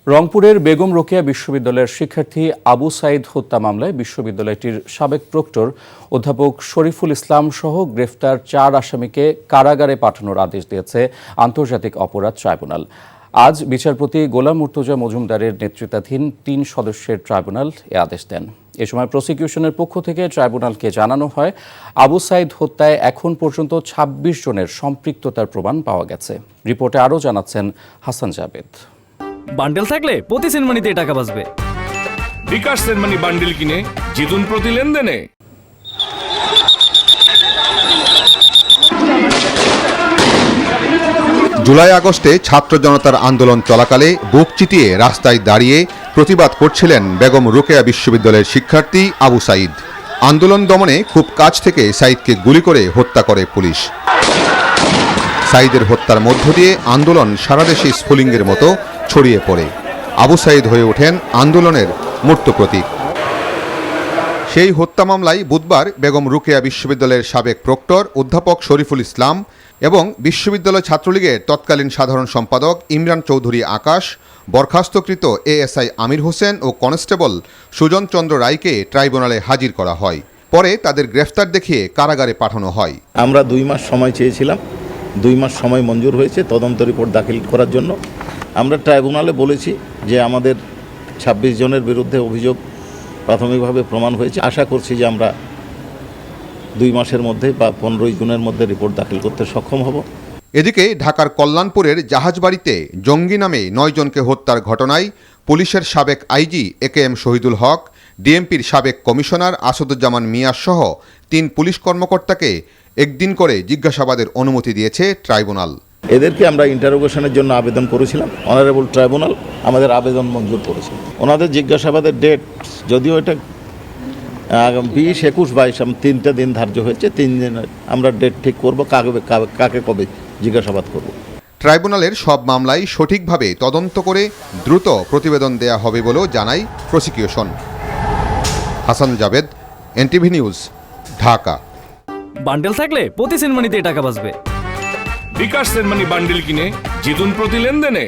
রংপুরের বেগম রোকেয়া বিশ্ববিদ্যালয়ের শিক্ষার্থী আবু সাইদ হত্যা মামলায় বিশ্ববিদ্যালয়টির সাবেক প্রক্টর অধ্যাপক শরীফুল ইসলাম সহ গ্রেফতার 4 আসামিকে কারাগারে পাঠানোর আদেশ দিয়েছে আন্তর্জাতিক অপরাধ ট্রাইব্যুনাল। আজ বিচারপতি গোলাম মুর্তজা মজুমদারের নেতৃত্বাধীন 3 সদস্যের ট্রাইব্যুনাল এ আদেশ দেন। এ সময় প্রসিকিউশনের পক্ষ থেকে ট্রাইব্যুনালকে জানানো হয়, আবু সাইদ হত্যায় এখন পর্যন্ত 26 জনের সম্পৃক্ততার প্রমাণ পাওয়া গেছে। রিপোর্টে আরও জানাচ্ছেন হাসান জাবেদ। বান্ডেল থাকলে প্রতি সেনমানিতে টাকা বাঁচবে। বিকাশ সেনমানি বান্ডেল কিনে জিতুন প্রতি লেনদেনে। জুলাই আগস্টে ছাত্র জনতার আন্দোলন চলাকালে বুক চিতিয়ে রাস্তায় দাঁড়িয়ে প্রতিবাদ করছিলেন বেগম রোকেয়া বিশ্ববিদ্যালয়ের শিক্ষার্থী আবু সাইদ। আন্দোলন দমনে খুব কাছ থেকে সাইদকে গুলি করে হত্যা করে পুলিশ। সাইদের হত্যার মধ্য দিয়ে আন্দোলন সারা দেশে স্ফুলিঙ্গের মতো ছড়িয়ে পড়ে। আবু সাইদ হয়ে ওঠেন আন্দোলনের মূর্ত প্রতীক। সেই হত্যা মামলায় বুধবার বেগম রোকেয়া বিশ্ববিদ্যালয়ের সাবেক প্রক্টর অধ্যাপক শরীফুল ইসলাম এবং বিশ্ববিদ্যালয় ছাত্রলীগের তৎকালীন সাধারণ সম্পাদক ইমরান চৌধুরী আকাশ, বরখাস্তকৃত এএসআই আমির হোসেন ও কনস্টেবল সুজন চন্দ্র রায়কে ট্রাইব্যুনালে হাজির করা হয়। পরে তাদের গ্রেফতার দেখিয়ে কারাগারে পাঠানো হয়। আমরা 2 মাস সময় চেয়েছিলাম, 2 মাস সময় মঞ্জুর হয়েছে তদন্ত রিপোর্ট দাখিল করার জন্য। আমরা ট্রাইব্যুনালে বলেছি যে আমাদের 26 জনের বিরুদ্ধে অভিযোগ প্রাথমিকভাবে প্রমাণ হয়েছে। আশা করছি যে আমরা 2 মাসের মধ্যে বা 15 জুনের মধ্যে রিপোর্ট দাখিল করতে সক্ষম হব। এদিকে ঢাকার কল্যাণপুরের জাহাজবাড়িতে জঙ্গি নামে 9 জনকে হত্যার ঘটনায় পুলিশের সাবেক আইজি একেএম শহীদুল হক, ডিএমপির সাবেক কমিশনার আসাদুজ্জামান মিয়া সহ 3 পুলিশ কর্মকর্তাকে একদিন করে জিজ্ঞাসাবাদের অনুমতি দিয়েছে ট্রাইব্যুনাল। এদেরকে আমরা ইন্টারোগেশনের জন্য আবেদন করেছিলাম, অনারেবল ট্রাইব্যুনাল আমাদের আবেদন মঞ্জুর করেছে। ওনাদের জিজ্ঞাসাবাদের ডেট যদিও এটা 20, 21, 22 3টা দিন ধার্য হয়েছে। 3 দিন আমরা ডেট ঠিক করব কাকে কবে জিজ্ঞাসাবাদ করব। ট্রাইব্যুনালের সব মামলায় সঠিকভাবে তদন্ত করে দ্রুত প্রতিবেদন দেয়া হবে বলেও জানায় prosecution. Hasan Javed, NTV news, Dhaka. Bundle থাকলে প্রতি সেনমানিতে টাকা বাঁচবে। বিকাশ সেনমানি বান্ডেল কিনে জিতুন প্রতি লেনদেনে।